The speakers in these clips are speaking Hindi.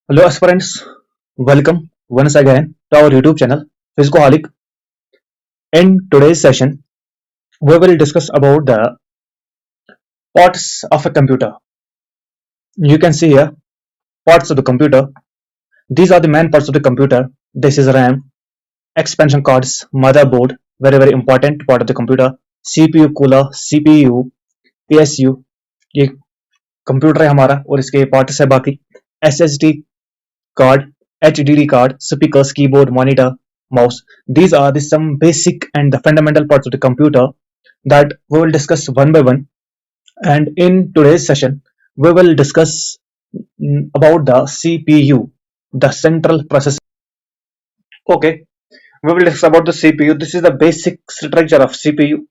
Hello aspirants, welcome once again to our YouTube channel Physicoholic. In today's session, we will discuss about the parts of a computer. You can see here parts of the computer. These are the main parts of the computer. This is RAM, expansion cards, motherboard, very important part of the computer. CPU cooler, CPU, PSU, ये कंप्यूटर है हमारा और इसके पार्ट्स है बाकी. SSD card, HDD card, speakers, keyboard, monitor, mouse. These are the some basic and the fundamental parts of the computer that we will discuss one by one. And in today's session, we will discuss about the CPU, the central processor. Okay, we will discuss about the CPU. This is the basic structure of CPU.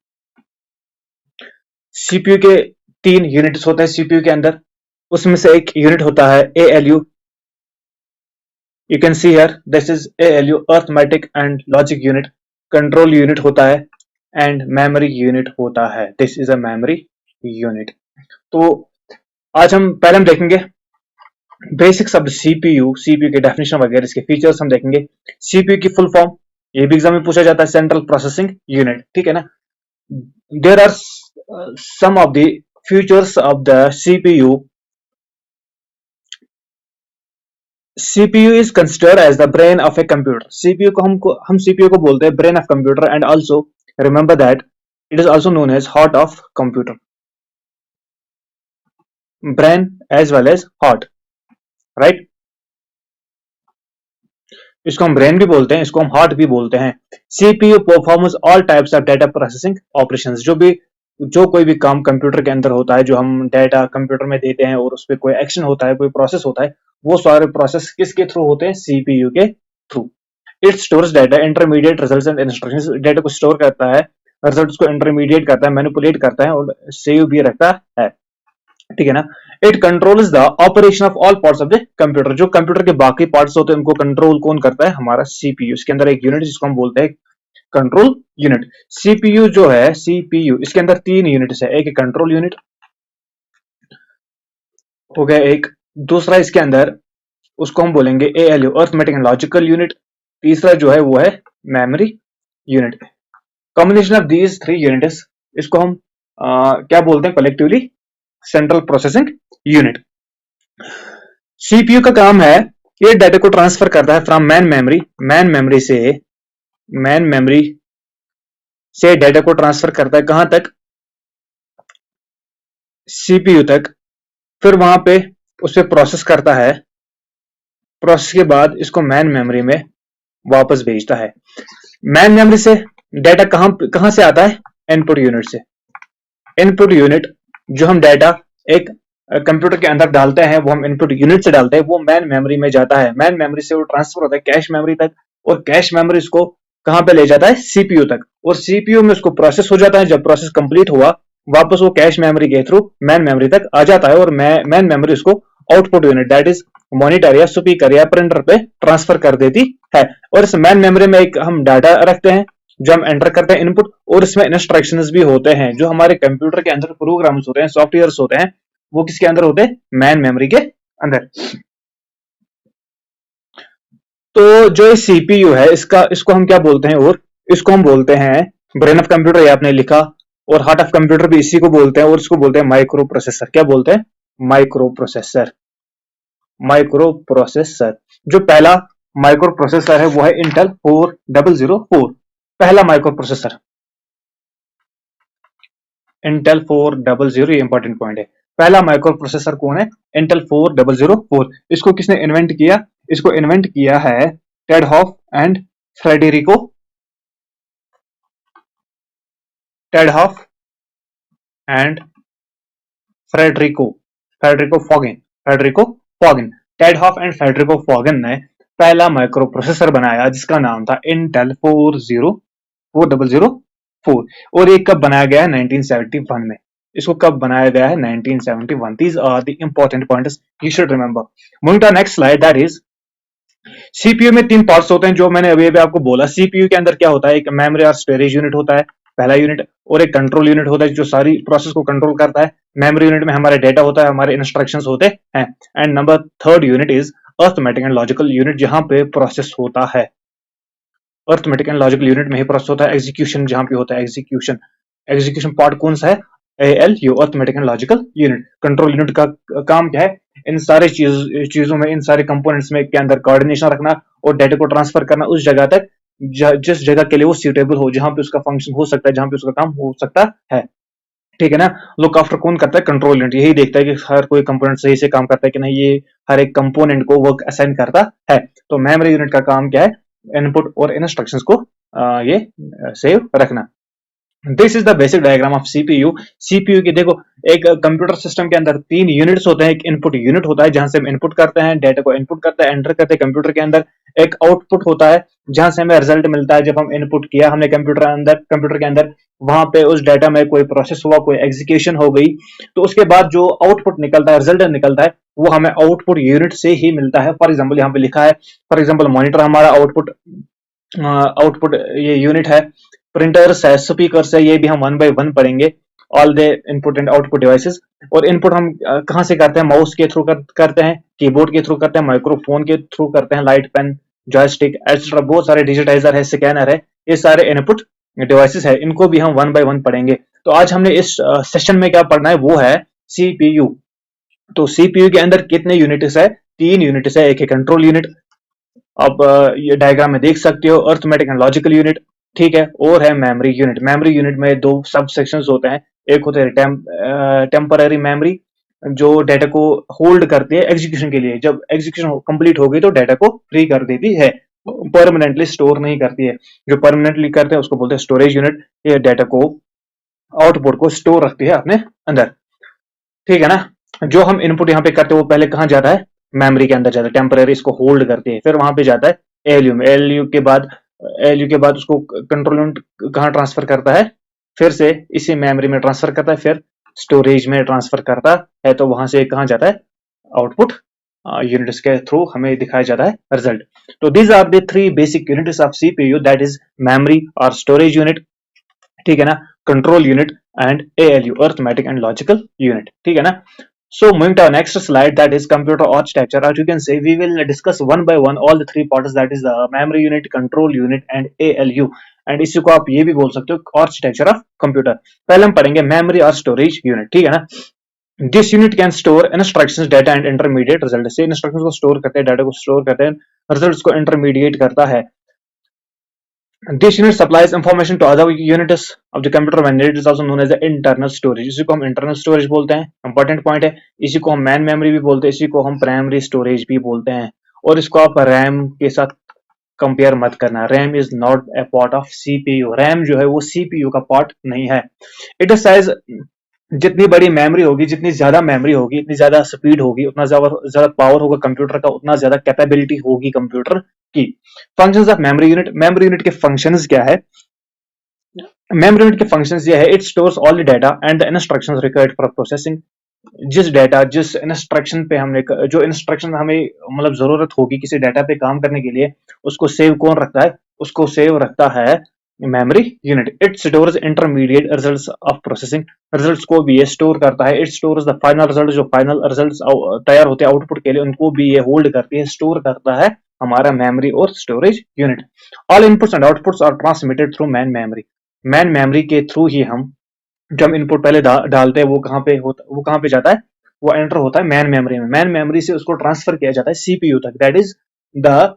CPU के तीन यूनिट्स होते हैं CPU के अंदर. उसमें से एक यूनिट होता है ALU. You can see here this is ALU, arithmetic and logic unit. Control unit होता है and memory unit होता है. This is a memory unit. तो आज पहले हम देखेंगे बेसिक्स ऑफ CPU के डेफिनेशन वगैरह, इसके फीचर्स हम देखेंगे. CPU की फुल फॉर्म ये भी एग्जाम में पूछा जाता है, सेंट्रल प्रोसेसिंग यूनिट. ठीक है ना. There are some of the features of the CPU. CPU is considered as the brain of a computer. CPU को हम CPU को बोलते हैं brain of computer, and also remember that it is also known as heart of computer. Brain as well as heart, right? इसको हम brain भी बोलते हैं, इसको हम heart भी बोलते हैं. CPU performs all types of data processing operations. जो कोई भी काम कंप्यूटर के अंदर होता है, जो हम डाटा कंप्यूटर में देते हैं और उस पर कोई एक्शन होता है, कोई प्रोसेस होता है, वो सारे प्रोसेस किसके थ्रू होते हैं? CPU के through. It stores data, intermediate results and instructions. Data को स्टोर करता है, रिजल्ट्स को इंटरमीडिएट करता है, मैनिपुलेट करता है और सेव भी रखता है. ठीक है ना. It controls the operation of all parts of the computer. जो कंप्यूटर के बाकी पार्ट्स होते हैं उनको कंट्रोल कौन करता है? हमारा CPU. इसके अंदर एक यूनिट जिसको हम बोलते हैं कंट्रोल यूनिट. CPU जो है CPU, इसके अंदर तीन यूनिट्स है. एक कंट्रोल यूनिट हो गया, एक दूसरा इसके अंदर उसको हम बोलेंगे ALU, arithmetic and logical unit. तीसरा जो है वो है memory unit. Combination of these three units, इसको हम क्या बोलते हैं collectively? Central processing unit. CPU का काम है ये डाटा को ट्रांसफर करता है फ्रॉम मैन मेमोरी से डाटा को ट्रांसफर करता है कहां तक? CPU तक. फिर वहां पे उसे प्रोसेस करता है. प्रोसेस के बाद इसको मैन मेमोरी में वापस भेजता है. मैन मेमोरी से डाटा कहां से आता है? इनपुट यूनिट से. इनपुट यूनिट जो हम डाटा एक कंप्यूटर के अंदर डालते हैं, वो हम इनपुट यूनिट से डालते हैं, वो मैन मेमोरी में जाता है. मैन मेमोरी से वो ट्रांसफर होता है कैश मेमोरी तक, और कैश मेमोरी इसको कहां पे ले जाता है? CPU तक. और CPU में उसको प्रोसेस हो जाता है. जब प्रोसेस कंप्लीट हुआ, वापस वो कैश मेमोरी के थ्रू मैन मेमोरी तक आ जाता है, और मैन मेमोरी उसको output unit, that is monitor या स्पीकर या प्रिंटर पे ट्रांसफर कर देती है. और इस मैन मेमोरी में एक हम डाटा रखते हैं जो हम एंटर करते हैं इनपुट, और इसमें इंस्ट्रक्शंस भी होते हैं. जो हमारे कंप्यूटर के अंदर प्रोग्राम्स होते हैं, सॉफ्टवेयर्स होते हैं, वो किसके अंदर होते हैं? मैन मेमोरी के अंदर. तो जो CPU है इसको हम क्या बोलते हैं? और इसको हम बोलते हैं ब्रेन ऑफ कंप्यूटर, ये आपने लिखा. और हार्ट ऑफ कंप्यूटर भी इसी को बोलते हैं, और इसको बोलते हैं माइक्रो प्रोसेसर. क्या बोलते हैं? Micro processor. जो पहला माइक्रो प्रोसेसर है वो है इंटेल 4004. पहला माइक्रो प्रोसेसर इंटेल 400. ये इंपॉर्टेंट पॉइंट है. पहला माइक्रो प्रोसेसर कौन है? इंटेल 4004. इसको किसने इन्वेंट किया? इसको इन्वेंट किया है Ted Hoff and Frederico Faggin. Ted Hoff and Frederico Faggin ने पहला माइक्रो प्रोसेसर बनाया जिसका नाम था इंटेल 4004. और ये कब बनाया गया है? 1971 में. इसको कब बनाया गया है? 1971. These are the important points you should remember. Moving to next slide, that is CPU में तीन पार्ट्स होते हैं जो मैंने अभी आपको बोला. CPU के अंदर क्या होता है? एक मेमोरी और स्टोरेज यूनिट होता है, पहला यूनिट, और एक कंट्रोल यूनिट होता है जो सारी प्रोसेस को कंट्रोल करता है. मेमोरी यूनिट में हमारे डेटा होता है, हमारे इंस्ट्रक्शंस होते हैं. And number third unit is arithmetic and logical unit जहां पे प्रोसेस होता है, अर्थमेटिक एंड लॉजिकल यूनिट में ही प्रोसेस होता है। एग्जीक्यूशन जहां पे होता है, एग्जीक्यूशन एग्जीक्यूशन पार्ट कौन सा है? ALU, arithmetic and logical unit. Control unit का काम क्या है? इन सारे चीजों में, इन सारे कंपोनेंट्स में के अंदर कोऑर्डिनेशन रखना और डेटा को ट्रांसफर करना उस जगह तक जिस जगह के लिए वो सूटेबल हो, जहां पे उसका फंक्शन हो सकता है, जहां पे उसका काम हो सकता है। ठीक है ना? लुक आफ्टर कौन करता है? Control unit. यही देखता है कि हर कोई कंपोनेंट सही से काम करता है कि नहीं, ये हर एक कंपोनेंट को वर्क असाइन करता है। तो मेमोरी यूनिट का काम क्या है? इनपुट और इंस्ट्रक्शंस को ये सेव रखना। This is the basic diagram of CPU. CPU की देखो, एक कंप्यूटर सिस्टम के अंदर 3 यूनिट्स होते हैं। एक इनपुट यूनिट होता है जहां से हम इनपुट करते हैं, डेटा को इनपुट करते हैं, एंटर करते हैं कंप्यूटर के अंदर। एक आउटपुट होता है जहां से हमें रिजल्ट मिलता है, जब हम इनपुट किया हमने कंप्यूटर के अंदर, वहां पे उस डेटा में कोई प्रोसेस हुआ, कोई एग्जीक्यूशन हो गई, तो उसके बाद जो आउटपुट निकलता है, रिजल्ट निकलता है, वो हमें आउटपुट यूनिट से ही मिलता है। फॉर एग्जाम्पल यहाँ पे लिखा है, फॉर एग्जाम्पल मॉनिटर हमारा आउटपुट आउटपुट ये यूनिट है, प्रिंटर्स है, स्पीकर्स है, ये भी हम वन बाय वन पढ़ेंगे, all the input and output devices. और इनपुट हम कहां से करते हैं? माउस के थ्रू करते हैं, कीबोर्ड के थ्रू करते हैं, माइक्रोफोन के थ्रू करते हैं, लाइट पेन, जॉयस्टिक एटसेट्रा, बहुत सारे डिजिटाइजर है, स्कैनर है, ये सारे इनपुट डिवाइसेस है। इनको भी हम वन बाय वन पढ़ेंगे। तो आज हमने इस सेशन में क्या पढ़ना है, वो है सीपीयू। तो सीपीयू के अंदर कितने यूनिट्स है? 3 यूनिट्स है। एक है कंट्रोल यूनिट, आप ये डायग्राम में देख सकते हो, अर्थमेटिक एंड लॉजिकल यूनिट, ठीक है, और है मेमोरी यूनिट। मेमोरी यूनिट में 2 सब सेक्शंस होते हैं। एक होते हैं टेम्पररी मेमोरी, जो डेटा को होल्ड करती है एग्जीक्यूशन के लिए। जब एग्जीक्यूशन कंप्लीट हो गई तो डेटा को फ्री कर देती है, परमानेंटली स्टोर नहीं करती है। जो परमानेंटली करते हैं उसको बोलते हैं स्टोरेज यूनिट। ये डेटा को, आउटपुट को स्टोर रखती है अपने अंदर, ठीक है ना? जो हम इनपुट यहाँ पे करते हैं वो पहले कहाँ जाता है? मेमोरी के अंदर जाता है, टेम्पररी इसको होल्ड करती है, फिर वहां पे जाता है एलयू में। एलयू के बाद उसको कंट्रोल यूनिट कहाँ ट्रांसफर करता है? फिर से इसी मेमोरी में ट्रांसफर करता है, फिर स्टोरेज में ट्रांसफर करता है, तो वहां से कहाँ जाता है? आउटपुट यूनिट्स के थ्रू हमें दिखाया जाता है रिजल्ट। तो these are the 3 basic units of CPU, that is memory और स्टोरेज यूनिट, ठीक है ना, control unit and ALU, arithmetic and logical unit, ठीक है ना? So moving to our next slide, that is computer architecture. As you can see, we will discuss one by one all the 3 parts, that is the memory unit, control unit and ALU. And इसी को आप ये भी बोल सकते हो आर्किटेक्चर ऑफ कंप्यूटर। पहले हम पढ़ेंगे मेमोरी और स्टोरेज यूनिट, ठीक है ना? This unit can store instructions, data and intermediate result. से इंस्ट्रक्शंस को स्टोर करते हैं, डाटा को स्टोर करते हैं, रिजल्ट्स को इंटरमीडिएट करता है। This unit supplies information to other units of the computer when needed, is also known as the internal storage. इसी को हम internal storage बोलते हैं, इंपॉर्टेंट पॉइंट है। इसी को हम मैन मेमोरी भी बोलते हैं, इसी को हम प्राइमरी स्टोरेज भी बोलते हैं। और इसको आप रैम के साथ कंपेयर मत करना। RAM is not a part of CPU. RAM जो है वो सीपीयू का पार्ट नहीं है। इट इज साइज, जितनी बड़ी मेमोरी होगी, जितनी ज्यादा मेमोरी होगी, इतनी ज्यादा स्पीड होगी, उतना ज्यादा पावर होगा कंप्यूटर का, उतना ज्यादा कैपेबिलिटी होगी कंप्यूटर की। Functions of memory unit. Memory unit के फंक्शंस क्या है? मेमोरी यूनिट के फंक्शंस ये है, it stores all the data and the instructions required for processing. जिस डाटा, जिस इंस्ट्रक्शन पे हमने, जो इंस्ट्रक्शन हमें मतलब जरूरत होगी किसी डाटा पे काम करने के लिए, उसको सेव कौन रखता है? उसको सेव रखता है memory unit. It stores intermediate results of processing. Results को भी ये स्टोर करता है। It stores the final result, जो फाइनल रिजल्ट्स तैयार होते हैं आउटपुट के लिए, उनको भी ये होल्ड करती है, स्टोर करता है हमारा मेमोरी और storage unit. All inputs and outputs are transmitted through main memory. Main memory के थ्रू ही हम, जब इनपुट पहले डालते हैं, वो कहाँ पे होता, वो कहाँ पे जाता है? वो एंटर होता है मैन मेमोरी में। मैन मेमोरी से उसको ट्रांसफर किया जाता है सीपीयू तक, दैट इज द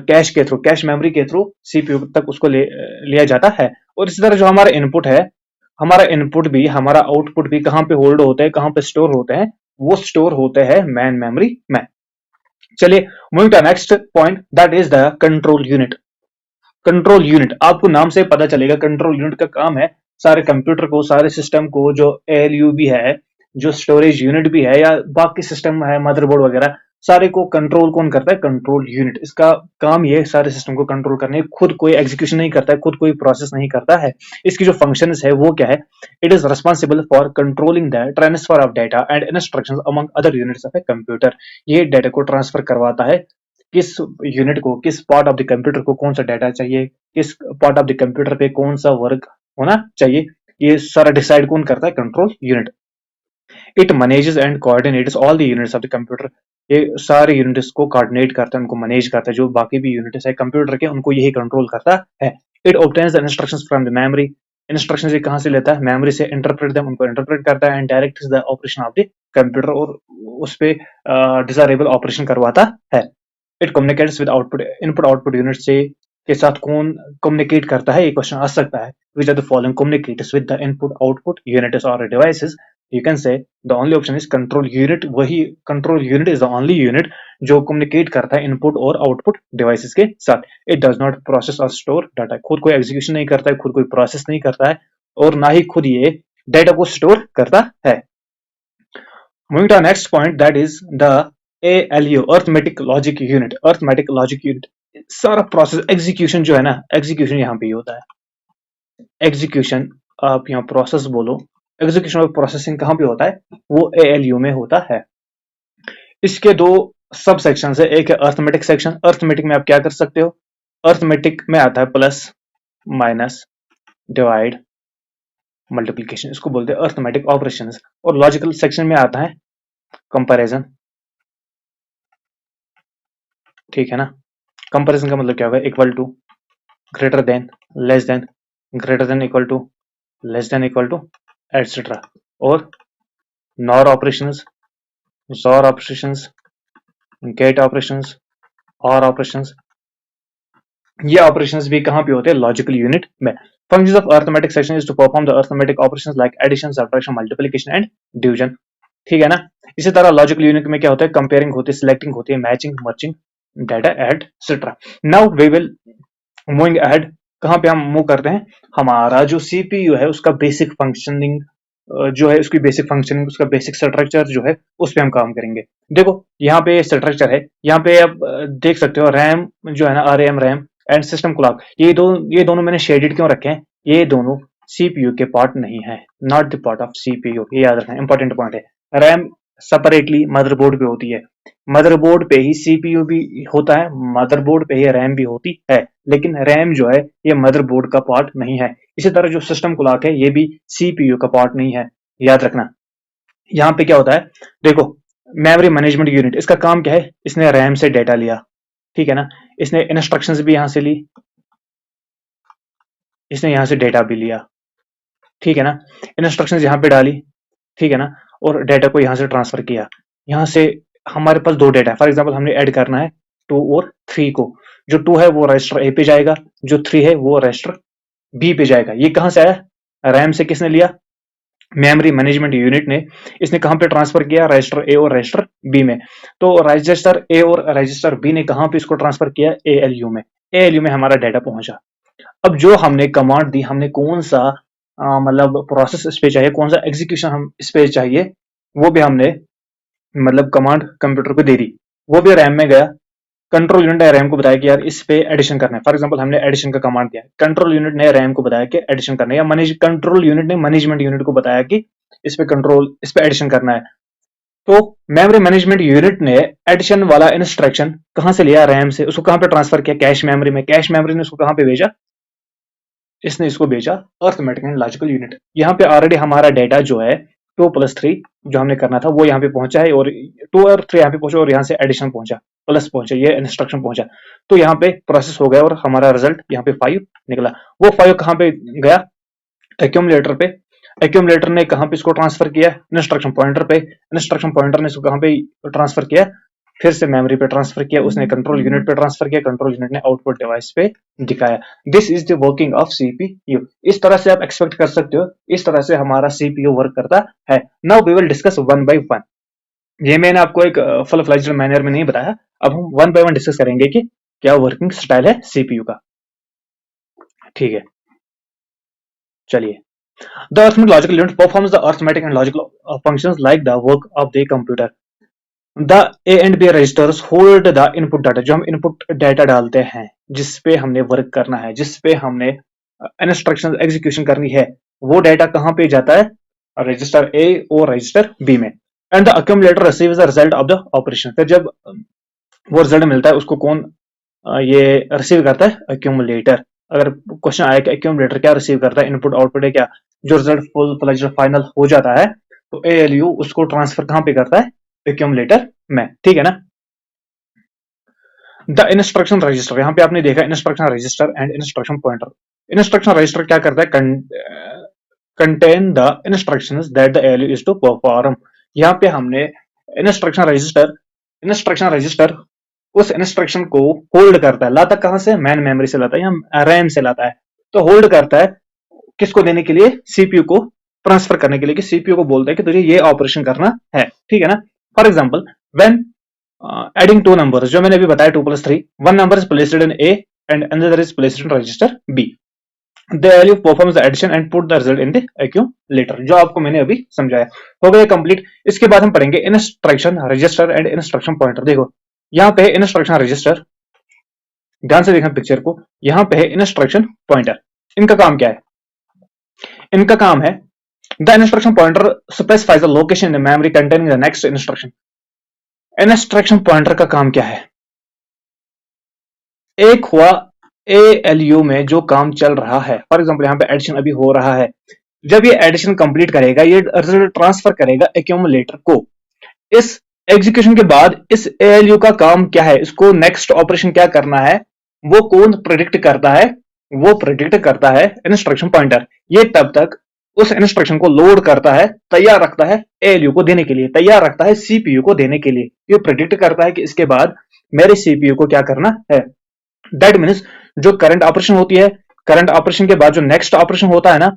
कैश के थ्रू, कैश मेमोरी के थ्रू सीपीयू तक उसको लिया जाता है। और इसी तरह जो हमारा इनपुट है, हमारा इनपुट भी, हमारा आउटपुट भी कहाँ पे होल्ड होते हैं, कहाँ पे स्टोर होते हैं? वो स्टोर होते हैं मैन मेमोरी में। चलिए moving to next point, that is the control unit. Control unit, आपको नाम से पता चलेगा कंट्रोल यूनिट का काम है सारे कंप्यूटर को, सारे सिस्टम को, जो ALU भी है, जो स्टोरेज यूनिट भी है, या बाकी सिस्टम है, मदरबोर्ड वगैरह, सारे को कंट्रोल कौन करता है? Control unit. इसका काम ये सारे सिस्टम को कंट्रोल करने, खुद कोई एग्जीक्यूशन नहीं करता है, खुद कोई प्रोसेस नहीं करता है। इसकी जो फंक्शंस है वो क्या है? It is responsible for controlling the transfer of data and instructions among other units of a computer. ये डाटा को ट्रांसफर करवाता है, किस यूनिट को, किस पार्ट ऑफ द कंप्यूटर को कौन सा डाटा चाहिए, किस पार्ट ऑफ द कंप्यूटर पे कौन सा वर्क होना चाहिए, ये सारा डिसाइड कौन करता है? Control unit. It manages and coordinates all the units of the computer. ये सारे यूनिट्स को कोऑर्डिनेट करता है, उनको मैनेज करता है। जो बाकी भी यूनिट्स है कंप्यूटर के, उनको यही कंट्रोल करता है। It obtains the instructions from the memory, instructions ये कहाँ से लेता है? मेमोरी से। इंटरप्रेट देम, उनको इंटरप्रेट करता है। And directs the operation of the computer, और उस पे डिजायरेबल ऑपरेशन करवाता है। It communicates with output, input output unit से के साथ कौन कम्युनिकेट करता है, ये क्वेश्चन आ सकता है। Which are the following communicators with the input output units और devices? You can say the only option is control unit. वही control unit is the only unit जो कम्युनिकेट करता है इनपुट और आउटपुट डिवाइसेस के साथ। इट डज नॉट प्रोसेस और स्टोर डाटा, खुद कोई एग्जीक्यूशन नहीं करता है, खुद कोई प्रोसेस नहीं करता है, और ना ही खुद ये डेटा को स्टोर करता है। Moving to our next point, that is the ALU, arithmetic logic unit. Arithmetic logic unit सारा प्रोसेस, एग्जीक्यूशन जो है ना, एग्जीक्यूशन यहाँ पे ही होता है। एग्जीक्यूशन आप यहाँ प्रोसेस बोलो, एग्जीक्यूशन और प्रोसेसिंग कहाँ पे होता है? वो ALU में होता है। इसके दो सब सेक्शन है, एक है अर्थमेटिक सेक्शन। अर्थमेटिक में आप क्या कर सकते हो? अर्थमेटिक में आता है प्लस, माइनस, डिवाइड, मल्टीप्लीकेशन, इसको बोलते हैं अर्थमेटिक ऑपरेशंस। और लॉजिकल सेक्शन में आता है कंपैरिजन, ठीक है ना। कंपैरिजन का मतलब क्या होगा? Equal to, greater than, less than, greater than equal to, less than equal to, etcetera. OR NOR operations, XOR operations, gate operations, OR operations, ये ऑपरेशंस भी कहां पे होते हैं? लॉजिकल यूनिट में। Functions of arithmetic section is to perform the arithmetic operations like addition, subtraction, multiplication and division, ठीक है ना। इसी तरह लॉजिकल यूनिट में क्या होता है? कंपेयरिंग होती है, सिलेक्टिंग होती है, matching, merging data, etcetera. Now we will moving ahead. कहां पे हम मूव करते हैं? हमारा जो सीपीयू है उसका बेसिक फंक्शनिंग जो है, उसकी बेसिक फंक्शनिंग, उसका बेसिक स्ट्रक्चर जो है, उस पे हम काम करेंगे। देखो यहाँ पे स्ट्रक्चर है, यहाँ पे आप देख सकते हो रैम जो है ना, RM RAM and system clock, ये दोनों मैंने शेडेड क्यों रखे हैं? ये दोनों सीपीयू के पार्ट नहीं है, not the part of CPU, ये याद रखना, इंपॉर्टेंट पॉइंट है। रैम सेपरेटली मदरबोर्ड पे होती है, मदरबोर्ड पे ही सीपीयू भी होता है, मदरबोर्ड पे ही रैम भी होती है, लेकिन रैम जो है ये मदरबोर्ड का पार्ट नहीं है। इसी तरह जो सिस्टम क्लॉक है ये भी सीपीयू का पार्ट नहीं है, याद रखना। यहाँ पे क्या होता है? देखो, मेमोरी मैनेजमेंट यूनिट, इसका काम क्या है? इसने रैम से डेटा लिया, ठीक है ना, इसने इंस्ट्रक्शंस भी यहां से ली, इसने यहां से डेटा भी लिया, ठीक है ना, इंस्ट्रक्शंस यहां पे डाली, ठीक है ना, और डेटा को यहां से ट्रांसफर किया। यहां से हमारे पास दो डेटा है, फॉर एग्जांपल हमने ऐड करना है 2 और 3 को। जो 2 है वो रजिस्टर ए पे जाएगा, जो 3 है वो रजिस्टर बी पे जाएगा। ये कहां से आया? रैम से किसने लिया? मेमोरी मैनेजमेंट यूनिट ने। इसने कहां पे ट्रांसफर किया? रजिस्टर ए और रजिस्टर बी में। तो रजिस्टर ए और रजिस्टर बी ने कहां पे इसको ट्रांसफर किया? एएलयू में। एएलयू में हमारा डेटा पहुंचा। अब जो हमने कमांड दी, हमने कौन सा मतलब प्रोसेस इस पे चाहिए, कौन सा एग्जीक्यूशन हम इस पे चाहिए, वो भी हमने मतलब कमांड कंप्यूटर को दे दी। वो भी रैम में गया, कंट्रोल यूनिट ने रैम को बताया कि यार इस पे एडिशन करना है। फॉर एग्जांपल हमने एडिशन का कमांड दिया, कंट्रोल यूनिट ने रैम को बताया कि एडिशन करना है, या कंट्रोल यूनिट ने मैनेजमेंट यूनिट को बताया कि इस पे एडिशन करना है। तो मेमोरी मैनेजमेंट यूनिट ने एडिशन वाला इंस्ट्रक्शन कहां से लिया? रैम से। उसको कहां पे ट्रांसफर किया? कैश मेमोरी में। कैश मेमोरी ने उसको कहां पे भेजा? इसने इसको भेजा अर्थमेटिक एंड लॉजिकल यूनिट। यहाँ पे ऑलरेडी हमारा डेटा जो है 2+3 जो हमने करना था वो यहाँ पे पहुंचा है, और 2 और 3 यहाँ पे पहुंचा, और यहाँ से एडिशन पहुंचा, प्लस पहुंचा, ये इंस्ट्रक्शन पहुंचा। तो यहाँ पे प्रोसेस हो गया और हमारा रिजल्ट यहाँ पे 5 निकला। वो 5 कहाँ पे गया? एक्यूमुलेटर पे। एक्यूमुलेटर ने कहां पे इसको ट्रांसफर किया? इंस्ट्रक्शन पॉइंटर पे। इंस्ट्रक्शन पॉइंटर ने इसको कहां पे ट्रांसफर किया? फिर से मेमोरी पे ट्रांसफर किया, उसने कंट्रोल यूनिट पे ट्रांसफर किया, कंट्रोल यूनिट ने आउटपुट डिवाइस पे दिखाया। This is the working of CPU. इस तरह से आप एक्सपेक्ट कर सकते हो, इस तरह से हमारा सीपीयू वर्क करता है। Now we will discuss one by one. ये मैंने आपको एक फुल फ्लेज्ड मैनर में नहीं बताया, अब हम वन बाय वन डिस्कस करेंगे कि क्या वर्किंग स्टाइल है सीपीयू का, ठीक है। चलिए, the arithmetic logical unit performs the arithmetic and logical functions like the work of the computer. The A and B registers hold the input data, जो हम input data डालते हैं, जिस पे हमने वर्क करना है, जिस पे हमने इंस्ट्रक्शन एग्जीक्यूशन करनी है, वो डेटा कहां पे जाता है? रजिस्टर ए और रजिस्टर बी में। And the accumulator receives the result of the operation. फिर जब वो रिजल्ट मिलता है उसको कौन ये रिसीव करता है? अक्यूमुलेटर। अगर क्वेश्चन आया कि अक्यूमुलेटर क्या रिसीव करता है, इनपुट आउटपुट है क्या, जो रिजल्ट फुल फ्लेज्ड फाइनल हो जाता है, तो एएलयू उसको ट्रांसफर कहां पे करता है? एक्यूमुलेटर में, ठीक है ना। द इंस्ट्रक्शन रजिस्टर, यहां पे आपने देखा instruction register and instruction pointer. Instruction register क्या करता है, contain the instructions that the ALU is to perform. यहां पे हमने इंस्ट्रक्शन रजिस्टर उस इंस्ट्रक्शन को होल्ड करता है, लाता कहां से, मैन मेमोरी से लाता है या रैम से लाता है। तो होल्ड करता है किसको देने के लिए, सीपीयू को ट्रांसफर करने के लिए, कि सीपीयू को बोलता है कि तुझे ये ऑपरेशन करना है, ठीक है ना। For example when adding two numbers, जो मैंने अभी बताया 2 + 3, one number is placed in A and another is placed in register B, the value performs the addition and put the result in the accumulator, जो आपको मैंने अभी समझाया। हो गया कंप्लीट। इसके बाद हम पढ़ेंगे instruction register and instruction pointer. देखो यहाँ पे है इंस्ट्रक्शन रजिस्टर, ध्यान से देखना पिक्चर को, यहाँ पे है इंस्ट्रक्शन पॉइंटर। इनका काम क्या है, इनका काम है the instruction pointer specifies the location in memory containing the next instruction. Instruction pointer का काम क्या है, एक हुआ एएलयू में जो काम चल रहा है, फॉर एग्जांपल यहाँ पे एडिशन अभी हो रहा है, जब ये एडिशन कंप्लीट करेगा ये रिजल्ट ट्रांसफर करेगा एक्यूमुलेटर को। इस एग्जीक्यूशन के बाद इस एएलयू का काम क्या है, इसको नेक्स्ट ऑपरेशन क्या करना है, वो कौन प्रेडिक्ट करता है, वो प्रेडिक्ट करता है इंस्ट्रक्शन पॉइंटर। ये तब तक उस इंस्ट्रक्शन को लोड करता है, तैयार रखता है एएलयू को देने के लिए, तैयार रखता है सीपीयू को देने के लिए। ये प्रेडिक्ट करता है कि इसके बाद मेरे सीपीयू को क्या करना है। दैट मीन्स जो करंट ऑपरेशन होती है, करंट ऑपरेशन के बाद जो नेक्स्ट ऑपरेशन होता है ना,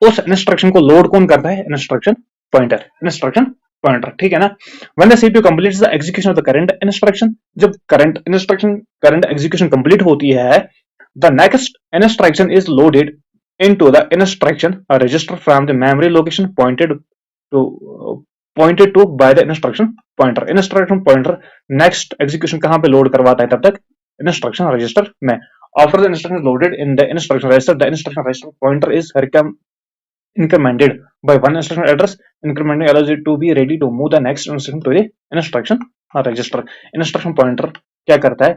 उस इंस्ट्रक्शन को लोड कौन करता है, इंस्ट्रक्शन पॉइंटर, इंस्ट्रक्शन पॉइंटर, ठीक है ना। When the CPU completes the execution of the current instruction, जब करंट एग्जीक्यूशन कंप्लीट होती है, the next instruction is loaded into the instruction register from the memory location pointed to by the instruction pointer. Instruction pointer next execution कहां पे लोड करवाता है तब तक, instruction register में। After the instruction is loaded in the instruction register, the instruction register pointer is incremented by one instruction address. Incrementing allows it to be ready to move the next instruction to the instruction register. Instruction pointer क्या करता है,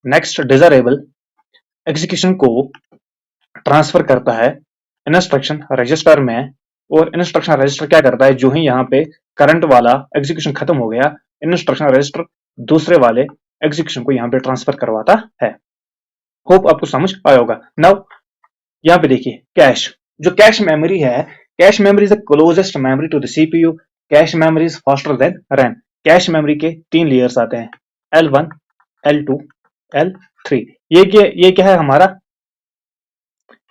next desirable execution को ट्रांसफर करता है इंस्ट्रक्शन रजिस्टर में, और इंस्ट्रक्शन रजिस्टर क्या करता है, जो ही यहाँ पे करंट वाला एग्जीक्यूशन खत्म हो गया, इंस्ट्रक्शन रजिस्टर दूसरे वाले एग्जीक्यूशन को यहाँ पे ट्रांसफर करवाता है। होप आपको समझ आया होगा। नाउ यहाँ पे देखिए कैश, जो कैश मेमोरी है, cache memory is the closest memory to the CPU, cache memory is faster than RAM. Cache memory के 3 लेयर्स आते हैं, L1, L2, L3। ये क्या है हमारा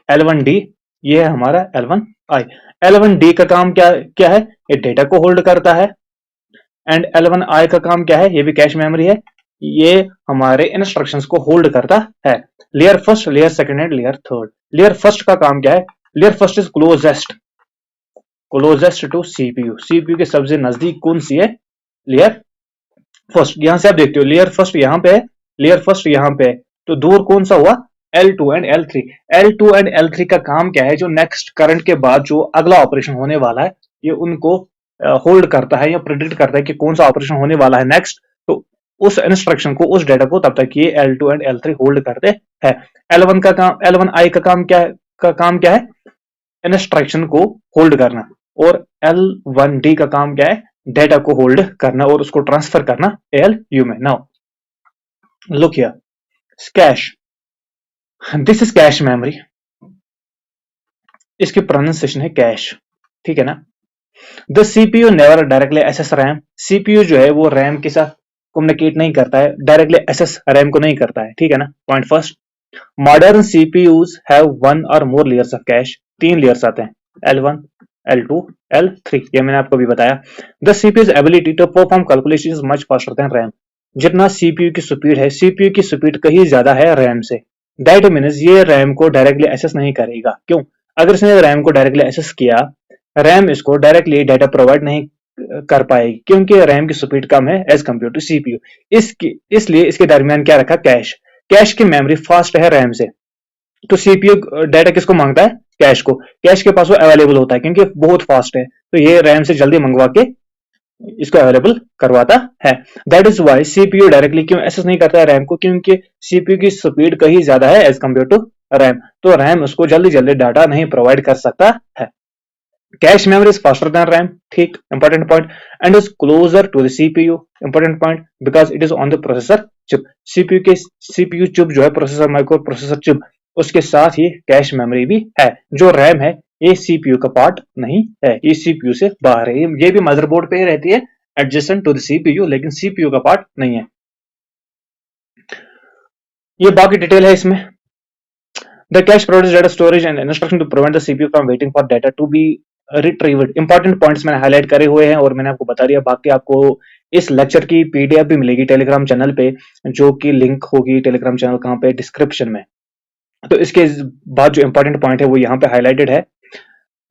L1D, ये है हमारा L1I। L1D का काम क्या है, ये डेटा को होल्ड करता है, एंड L1I का काम क्या है, ये भी कैश मेमोरी है, ये हमारे इंस्ट्रक्शंस को होल्ड करता है। Layer first, layer second and layer third. Layer first का काम क्या है, layer first is closest to CPU, CPU के सबसे नजदीक कौन सी है, लेयर फर्स्ट। यहां से आप देखते हो लेयर फर्स्ट यहां पे है, लेयर फर्स्ट यहां पे है, तो दूर कौन सा हुआ, L2 and L3। L2 and L3 का काम क्या है, जो नेक्स्ट करंट के बाद जो अगला ऑपरेशन होने वाला है, ये उनको होल्ड करता है या प्रेडिक्ट करता है कि कौन सा ऑपरेशन होने वाला है नेक्स्ट। तो उस इंस्ट्रक्शन को, उस डेटा को तब तक ये L2 एंड L3 होल्ड करते हैं। L1I का काम क्या है, इंस्ट्रक्शन को होल्ड करना, और L1D का काम क्या है, डेटा को होल्ड करना और उसको ट्रांसफर करना ALU में। Now look here, cache, this is cache memory, इसकी प्रोनाउंसिएशन है कैश, ठीक है ना। The CPU never directly access RAM, CPU जो है वो रैम के साथ कम्युनिकेट नहीं करता है, डायरेक्टली एक्सेस रैम को नहीं करता है, ठीक है ना। Point first, modern CPUs have 1 और मोर लेयर्स ऑफ कैश, 3 लेयर्स आते हैं, L1, L2, L3, ये मैंने आपको भी बताया। The CPU's ability to perform calculation is much faster than RAM, जितना सीपीयू की स्पीड है, सीपीयू की स्पीड कहीं ज्यादा है रैम से। दैट मीन्स ये रैम को डायरेक्टली एक्सेस नहीं करेगा, क्यों, अगर इसने रैम को डायरेक्टली एक्सेस किया, रैम इसको डायरेक्टली डाटा प्रोवाइड नहीं कर पाएगी, क्योंकि रैम की स्पीड कम है एज कम्पेयर टू सीपीयू। इसलिए इसके दरमियान क्या रखा, कैश। कैश की मेमोरी फास्ट है रैम से, तो सीपीयू डाटा किसको मांगता है, कैश को। कैश के पास वो अवेलेबल होता है क्योंकि बहुत फास्ट है, तो ये रैम से जल्दी मंगवा के इसको अवेलेबल करवाता है। That is why CPU directly क्यों एक्सेस नहीं करता है रैम को, क्योंकि सीपीयू की स्पीड कहीं ज्यादा है एज कम्पेयर टू रैम, तो रैम उसको जल्दी जल्दी डाटा नहीं प्रोवाइड कर सकता है। Cache memory is faster than RAM, ठीक, important point, and is closer to the CPU, important point, because it is on the processor chip. CPU chip जो है प्रोसेसर माइक्रो प्रोसेसर चिप, उसके साथ ही कैश मेमोरी भी है. जो रैम है ये सीपीयू का पार्ट नहीं है, ये सीपीयू से बाहर है. ये भी मदरबोर्ड पे ही रहती है एडजेसेंट टू द सीपीयू, लेकिन सीपीयू का पार्ट नहीं है. ये बाकी डिटेल है इसमें. The cache provides data storage and instruction to prevent the CPU from waiting for data to be retrieved. Important points मैंने हाईलाइट करे हुए हैं और मैंने आपको बता दिया. बाकी आपको इस लेक्चर की पीडीएफ भी मिलेगी टेलीग्राम चैनल पे, जो कि लिंक होगी टेलीग्राम चैनल कहाँ पे, डिस्क्रिप्शन में. तो इसके बाद जो इंपॉर्टेंट पॉइंट है वो यहाँ पे हाईलाइटेड है.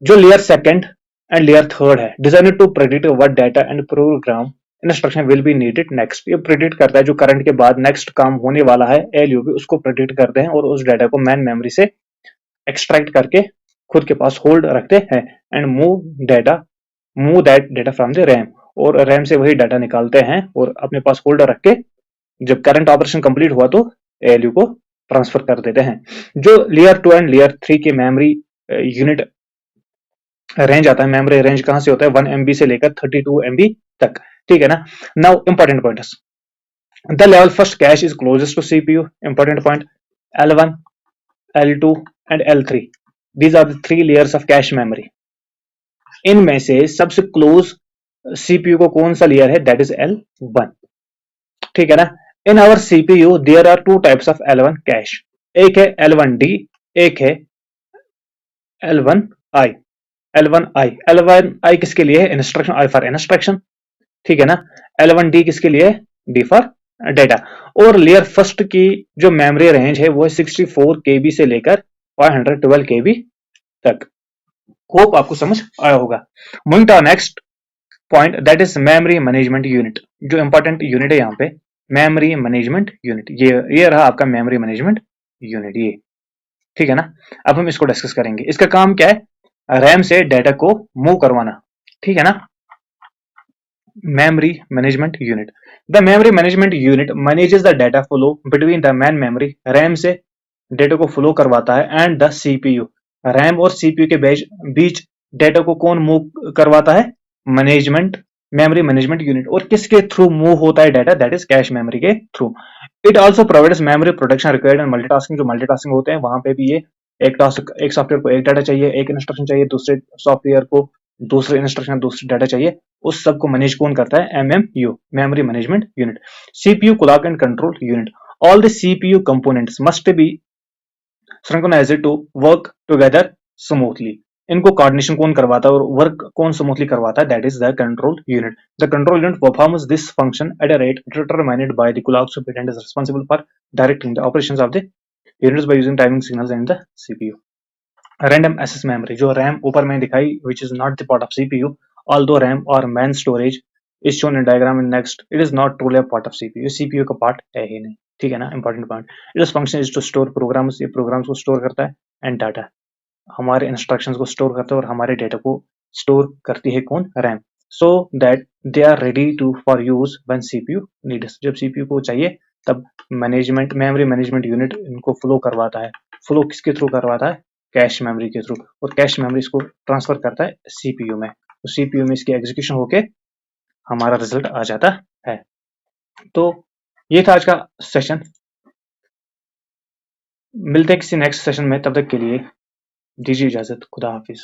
जो layer second and layer third है, designer to predict what data and program instruction will be needed next. ये प्रेडिक्ट करता है जो करंट के बाद नेक्स्ट काम होने वाला है, एलयू भी उसको प्रेडिक्ट करते हैं और उस डाटा को मैन मेमोरी से एक्सट्रैक्ट करके खुद के पास होल्ड रखते हैं and move that data from the RAM, और रैम से वही डाटा निकालते हैं और अपने पास होल्डर रख के जब करंट ऑपरेशन कंप्लीट हुआ तो एलयू को ट्रांसफर कर देते हैं. जो लेयर 2 एंड लेयर 3 की मेमोरी यूनिट रेंज आता है, मेमोरी रेंज कहां से होता है, 1 MB से लेकर 32 MB तक, ठीक है ना. Now important points. The level first cache is closest to CPU, important point. L1, L2 and L3, these are the 3 layers of cache memory. इनमें से सबसे क्लोज सीपीयू को कौन सा लेयर है, दैट इज L1, ठीक है ना. In our CPU there are 2 types of L1 कैश. एक है L1D, एक है L1I. L1I किसके लिए है, इंस्ट्रक्शन, I फॉर इंस्ट्रक्शन, ठीक है ना. L1D किसके लिए, D फॉर डेटा. और लेयर फर्स्ट की जो मेमोरी रेंज है वो है 64 KB से लेकर 512 KB तक. होप आपको समझ आया होगा. Moving to next point, that is memory management unit. जो इंपॉर्टेंट यूनिट है यहाँ पे, मेमोरी मैनेजमेंट यूनिट, ये रहा आपका मेमोरी मैनेजमेंट यूनिट, ये, ठीक है ना. अब हम इसको डिस्कस करेंगे. इसका काम क्या है, रैम से डाटा को मूव करवाना, ठीक है ना. memory management unit. The memory management unit manages the data flow between the main memory, RAM से डेटा को फ्लो करवाता है, एंड द सीपीयू, रैम और सीपीयू के बीच डेटा को कौन मूव करवाता है, मैनेजमेंट, मेमोरी मैनेजमेंट यूनिट. और किसके थ्रू मूव होता है data, that is cache memory के through. It also provides memory protection required and multitasking. जो मल्टीटास्किंग होते हैं वहां पे भी ये एक सॉफ्टवेयर को एक डाटा चाहिए, एक इंस्ट्रक्शन चाहिए, दूसरे सॉफ्टवेयर को दूसरे इंस्ट्रक्शन दूसरे डाटा चाहिए. उस सब को मैनेज कौन करता है, MMU, memory management unit. CPU clock and control unit. All the CPU components must be synchronized to work together smoothly. इनको कोऑर्डिनेशन कौन करवाता है और वर्क कौन स्मूथली करवाता है, that is the control unit. The control unit performs this function at a rate determined by the clock speed and is responsible for directing the operations of the units by using timing signals in the CPU. Random access memory, जो रैम ऊपर में दिखाई, which is not the part of CPU, although RAM or main storage is shown in diagram in next, it is not truly a part of CPU. CPU का पार्ट है ही नहीं, ठीक है ना. Important point. It's function is to store programs, ये प्रोग्राम्स को स्टोर करता है, एंड डाटा, हमारे इंस्ट्रक्शंस को स्टोर करता है, और हमारे डेटा को स्टोर करती है कौन, RAM, so that they are ready to for use when CPU needs. जब सीपीयू को चाहिए तब मैनेजमेंट, मेमोरी मैनेजमेंट यूनिट इनको फ्लो करवाता है. फ्लो किसके थ्रू करवाता है, कैश मेमोरी के थ्रू, और कैश मेमोरी इसको ट्रांसफर करता है सीपीयू में. तो सीपीयू में इसकी एग्जीक्यूशन होके हमारा रिजल्ट आ जाता है. तो ये था आज का सेशन. मिलते हैं किसी नेक्स्ट सेशन में, तब तक के लिए दीजिए इजाजत. खुदा हाफिज.